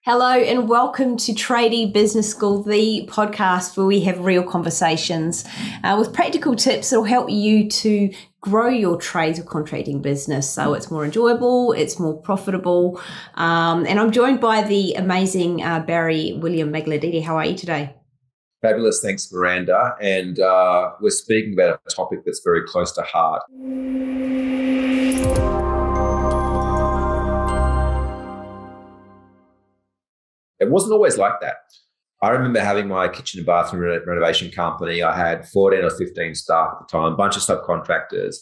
Hello and welcome to Tradie Business School, the podcast where we have real conversations with practical tips that will help you to grow your trades or contracting business so it's more enjoyable, it's more profitable. And I'm joined by the amazing Barry William Magladidi. How are you today? Fabulous. Thanks, Miranda. And we're speaking about a topic that's very close to heart. It wasn't always like that. I remember having my kitchen and bathroom renovation company. I had 14 or 15 staff at the time, a bunch of subcontractors.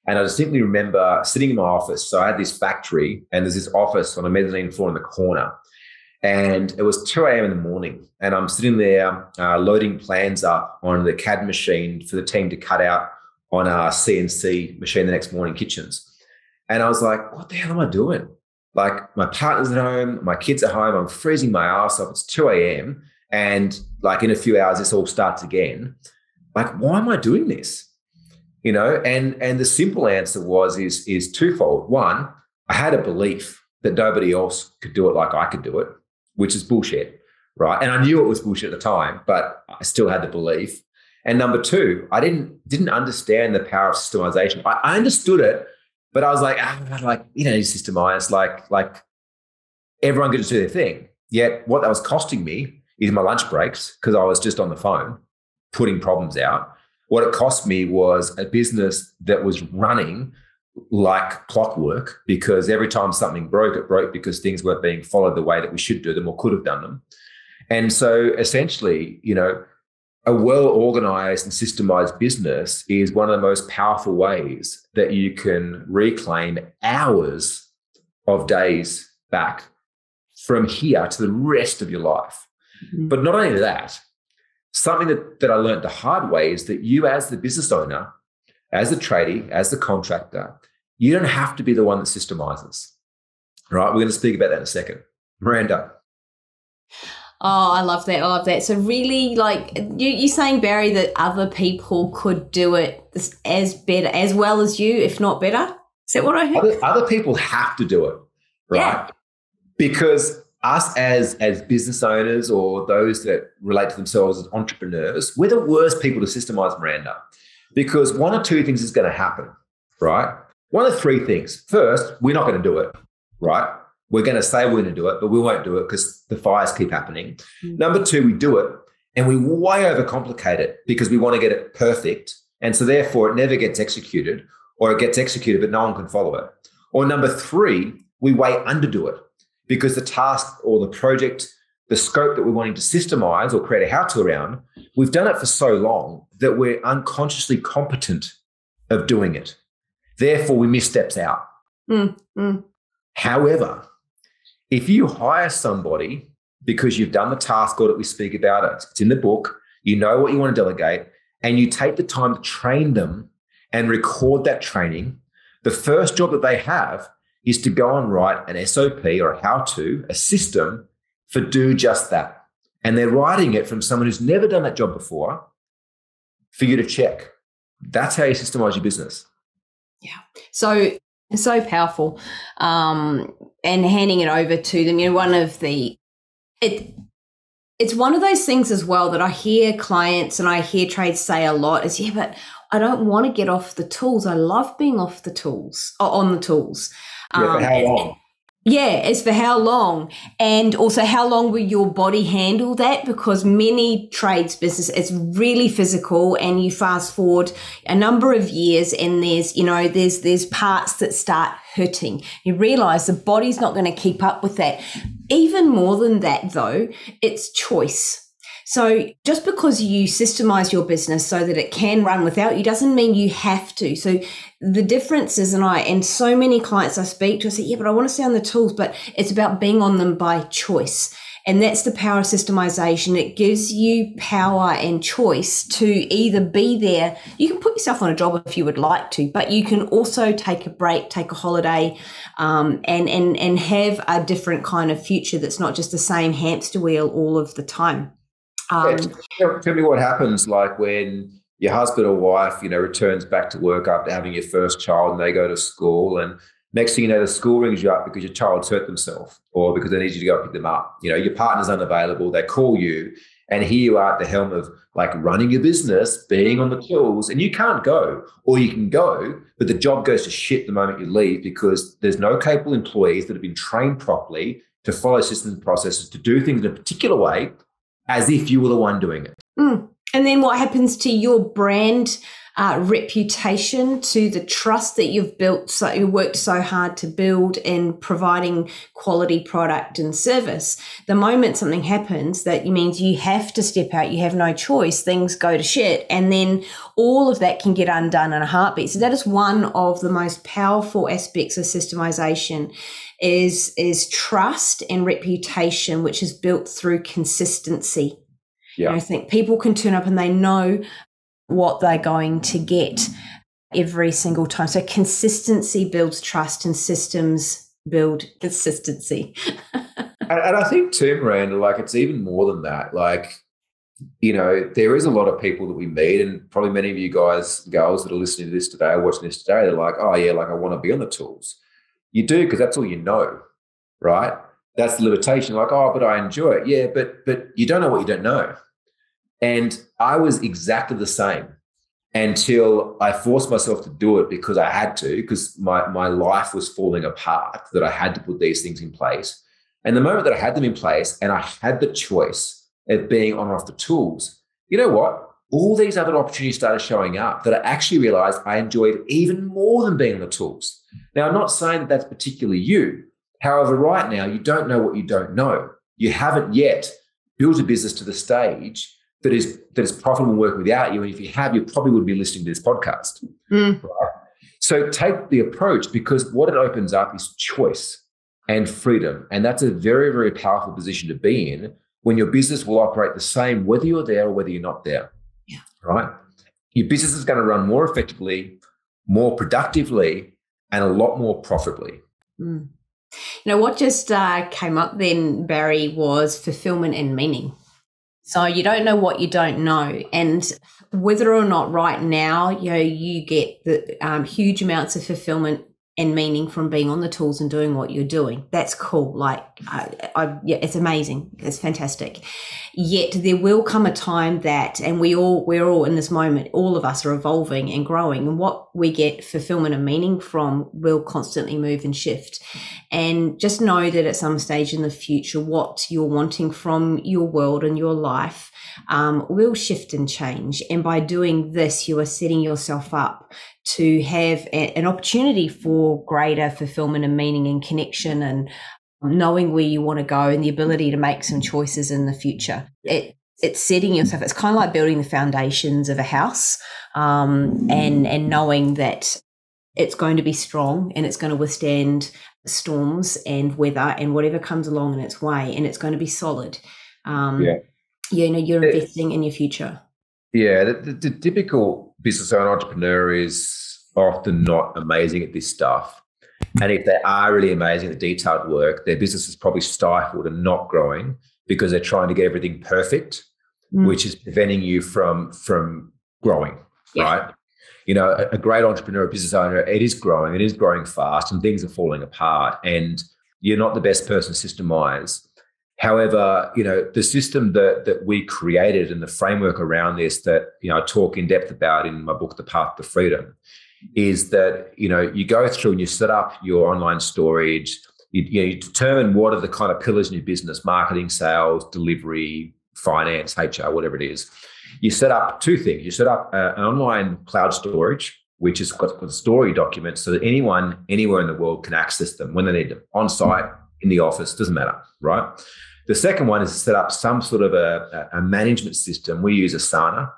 And I distinctly remember sitting in my office. So I had this factory and there's this office on a mezzanine floor in the corner. And it was 2 a.m. in the morning. And I'm sitting there loading plans up on the CAD machine for the team to cut out on our CNC machine the next morning, kitchens. And I was like, what the hell am I doing? Like, my partner's at home, my kids at home, I'm freezing my ass off. It's 2 a.m. And like in a few hours, this all starts again. Like, why am I doing this? You know, and the simple answer is twofold. One, I had a belief that nobody else could do it like I could do it, which is bullshit, right? And I knew it was bullshit at the time, but I still had the belief. And number two, I didn't understand the power of systemisation. I understood it, but I was like, you know, systemised, like everyone could just do their thing. Yet what that was costing me is my lunch breaks, because I was just on the phone putting problems out. What it cost me was a business that was running like clockwork, because every time something broke, it broke because things weren't being followed the way that we should do them or could have done them. And so essentially, you know, a well-organized and systemized business is one of the most powerful ways that you can reclaim hours of days back from here to the rest of your life. Mm-hmm. But not only that, something that I learned the hard way is that you, as the business owner, as the tradie, as the contractor, you don't have to be the one that systemizes. Right? We're going to speak about that in a second. Miranda. Oh, I love that. I love that. So really, like you're saying, Barry, that other people could do it as well as you, if not better. Is that what I heard? Other people have to do it, right? Yeah. Because us as business owners or those that relate to themselves as entrepreneurs, we're the worst people to systemize, Miranda, because one or two things is going to happen, right? One of three things. First, we're not going to do it, right? We're going to say we're going to do it, but we won't do it because the fires keep happening. Mm-hmm. Number two, we do it and we way overcomplicate it because we want to get it perfect. And so therefore it never gets executed, or it gets executed, but no one can follow it. Or number three, we way underdo it because the task or the project, the scope that we're wanting to systemize or create a how-to around, we've done it for so long that we're unconsciously competent of doing it. Therefore, we miss steps out. Mm-hmm. However, if you hire somebody because you've done the task or that we speak about it, it's in the book, you know what you want to delegate, and you take the time to train them and record that training, the first job that they have is to go and write an SOP or a how-to, a system for do just that. And they're writing it from someone who's never done that job before for you to check. That's how you systemize your business. Yeah. So powerful. And handing it over to them, you know, it's one of those things as well that I hear clients and I hear trades say a lot is, yeah, but I don't want to get off the tools. I love being off the tools, or on the tools. Yeah, for how long? Yeah, it's for how long, and also how long will your body handle that? Because many trades business, it's really physical, and you fast forward a number of years, and there's parts that start hurting. You realize the body's not going to keep up with that. Even more than that, though, it's choice. So just because you systemize your business so that it can run without you doesn't mean you have to. So the difference is, and so many clients I speak to, I say, yeah, but I want to stay on the tools, but it's about being on them by choice. And that's the power of systemization. It gives you power and choice to either be there. You can put yourself on a job if you would like to, but you can also take a break, take a holiday, and have a different kind of future that's not just the same hamster wheel all of the time. Tell me what happens, like when your husband or wife, returns back to work after having your first child and they go to school, and Next thing you know, the school rings you up because your child's hurt themselves or because they need you to go pick them up. You know, your partner's unavailable. They call you, and here you are at the helm of like running your business, being on the tools, and you can't go, or you can go, but the job goes to shit the moment you leave because there's no capable employees that have been trained properly to follow systems and processes, to do things in a particular way as if you were the one doing it. And then what happens to your brand reputation, to the trust that you've built, so you worked so hard to build in providing quality product and service? The moment something happens, that means you have to step out, you have no choice, things go to shit, and then all of that can get undone in a heartbeat. So that is one of the most powerful aspects of systemisation, is trust and reputation, which is built through consistency. Yeah. I think people can turn up and they know what they're going to get every single time. So consistency builds trust, and systems build consistency. And I think too, Miranda, like it's even more than that. Like, you know, there is a lot of people that we meet, and probably many of you guys, girls that are listening to this today or watching this today, they're like, oh yeah, like I want to be on the tools. You do, because that's all you know, right? That's the limitation. Like, oh, but I enjoy it. Yeah, but you don't know what you don't know. And I was exactly the same until I forced myself to do it because I had to, because my life was falling apart, that I had to put these things in place. And the moment that I had them in place and I had the choice of being on or off the tools, you know what? All these other opportunities started showing up that I actually realized I enjoyed even more than being on the tools. Now, I'm not saying that that's particularly you. However, right now, you don't know what you don't know. You haven't yet built a business to the stage that is profitable and work without you. And if you have, you probably would be listening to this podcast. Right? So take the approach, because what it opens up is choice and freedom. And that's a very, very powerful position to be in, when your business will operate the same, whether you're there or whether you're not there. Yeah. Right? Your business is going to run more effectively, more productively, and a lot more profitably. You know, what just came up then, Barry, was fulfilment and meaning. So you don't know what you don't know. And whether or not right now, you know, you get the huge amounts of fulfillment and meaning from being on the tools and doing what you're doing, that's cool. Like, yeah, it's amazing. It's fantastic. Yet there will come a time that, and we're all in this moment, all of us are evolving and growing, and what we get fulfillment and meaning from will constantly move and shift. And just know that at some stage in the future, what you're wanting from your world and your life will shift and change. And by doing this, you are setting yourself up to have an opportunity for greater fulfillment and meaning and connection, and knowing where you want to go, and the ability to make some choices in the future. It's setting yourself, it's kind of like building the foundations of a house, and knowing that it's going to be strong and it's going to withstand storms and weather and whatever comes along in its way, and it's going to be solid. You know, you're investing in your future. Yeah, the typical business owner entrepreneur is often not amazing at this stuff. And if they are really amazing at the detailed work, their business is probably stifled and not growing because they're trying to get everything perfect, which is preventing you from growing, right? You know, a great entrepreneur, a business owner, it is growing fast, and things are falling apart, and you're not the best person to systemize. However, you know, the system that we created and the framework around this that, you know, I talk in depth about in my book, The Path to Freedom, is that, you know, you go through and you set up your online storage, you determine what are the kind of pillars in your business: marketing, sales, delivery, finance, HR, whatever it is. You set up two things. You set up an online cloud storage, which has got story documents so that anyone, anywhere in the world can access them when they need them, on site, in the office, doesn't matter, right? The second one is to set up some sort of a management system. We use Asana,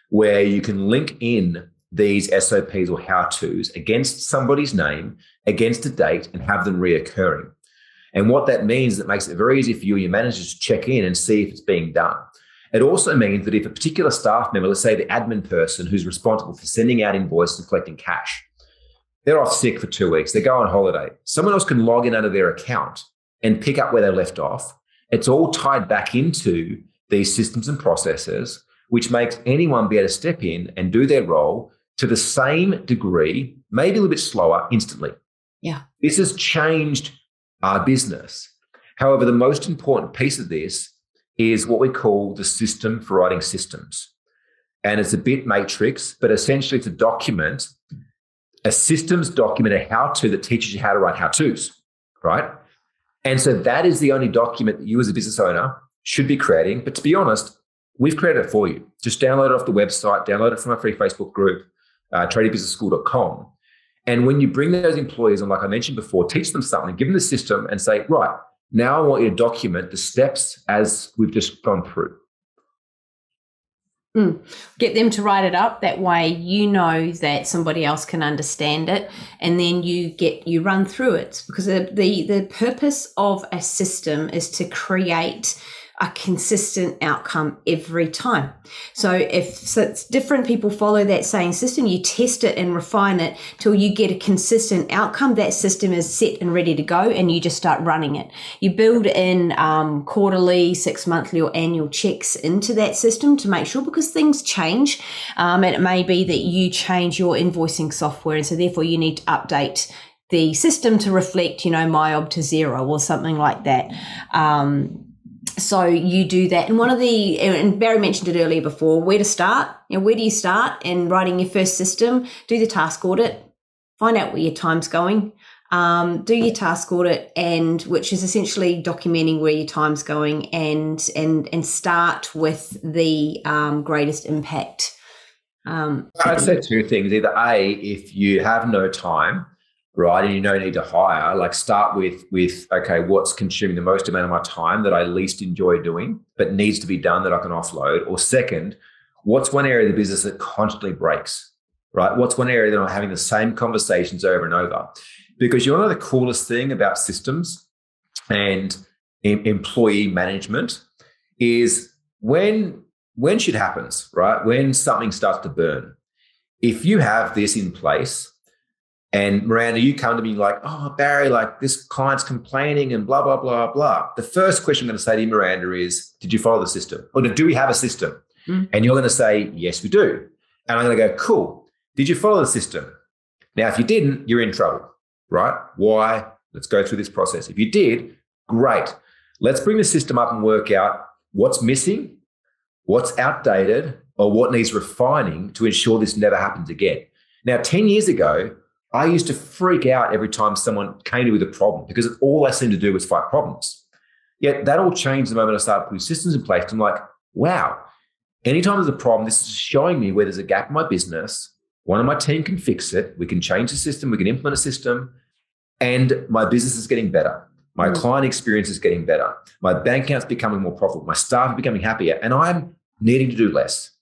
where you can link in these SOPs or how-tos against somebody's name, against a date, and have them reoccurring. And what that means is it makes it very easy for you and your managers to check in and see if it's being done. It also means that if a particular staff member, let's say the admin person who's responsible for sending out invoices and collecting cash, they're off sick for 2 weeks, they go on holiday, someone else can log in under their account and pick up where they left off. It's all tied back into these systems and processes, which makes anyone be able to step in and do their role to the same degree, maybe a little bit slower, instantly. Yeah. This has changed our business. However, the most important piece of this is what we call the system for writing systems. And it's a bit matrix, but essentially it's a systems document, a how-to that teaches you how to write how-tos, right? And so that is the only document that you as a business owner should be creating. But to be honest, we've created it for you. Just download it off the website, download it from our free Facebook group, tradiebusinessschool.com. And when you bring those employees on, like I mentioned before, teach them something, give them the system and say, right, now I want you to document the steps as we've just gone through. Get them to write it up. That way you know that somebody else can understand it, and then you run through it, because the purpose of a system is to create a consistent outcome every time. So if it's different people follow that same system, you test it and refine it till you get a consistent outcome. That system is set and ready to go, and you just start running it. You build in quarterly, 6 monthly or annual checks into that system to make sure, because things change. And it may be that you change your invoicing software, and so therefore you need to update the system to reflect, MyOb to 0 or something like that. So you do that. And Barry mentioned it earlier before, where to start. Where do you start in writing your first system? Do the task audit, find out where your time's going. Do your task audit, and which is essentially documenting where your time's going, and start with the greatest impact. I'd say two things. Either A, if you have no time, right, and you don't need to hire, like start with okay, what's consuming the most amount of my time that I least enjoy doing but needs to be done that I can offload? Or second, what's one area of the business that constantly breaks, right? What's one area that I'm having the same conversations over and over? Because you know the coolest thing about systems and employee management is when shit happens, right? When something starts to burn. If you have this in place, and Miranda, you come to me like, oh, Barry, like this client's complaining and blah, blah, blah, blah. The first question I'm going to say to you, Miranda, is, did you follow the system? Or do we have a system? And you're going to say, yes, we do. And I'm going to go, cool. Did you follow the system? Now, if you didn't, you're in trouble, right? Why? Let's go through this process. If you did, great. Let's bring the system up and work out what's missing, what's outdated, or what needs refining to ensure this never happens again. Now, 10 years ago, I used to freak out every time someone came to me with a problem, because all I seemed to do was fight problems. Yet that all changed the moment I started putting systems in place. I'm like, wow, anytime there's a problem, this is showing me where there's a gap in my business. One of my team can fix it. We can change the system. We can implement a system. And my business is getting better. My client experience is getting better. My bank account's becoming more profitable. My staff are becoming happier. And I'm needing to do less.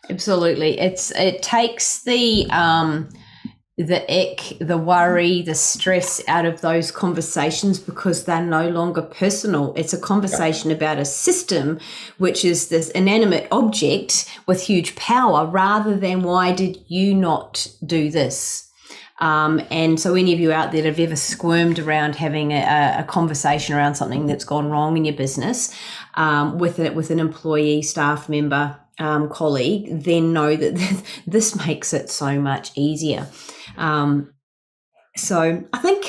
Absolutely. It takes the ick, the worry, the stress out of those conversations, because they're no longer personal. It's a conversation about a system, which is this inanimate object with huge power, rather than why did you not do this? And so any of you out there that have ever squirmed around having a conversation around something that's gone wrong in your business with an employee, staff member, colleague, then know that this makes it so much easier. So I think,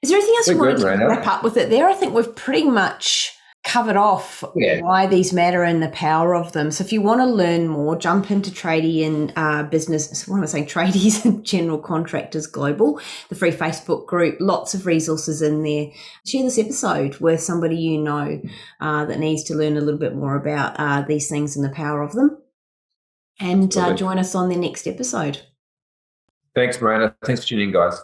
is there anything else you want to wrap up with it there? I think we've pretty much covered off why these matter and the power of them. So if you want to learn more, jump into Tradie and business. What am I saying? Tradies and General Contractors Global, the free Facebook group. Lots of resources in there. Share this episode with somebody you know that needs to learn a little bit more about these things and the power of them. And join us on the next episode. Thanks, Miranda. Thanks for tuning in, guys.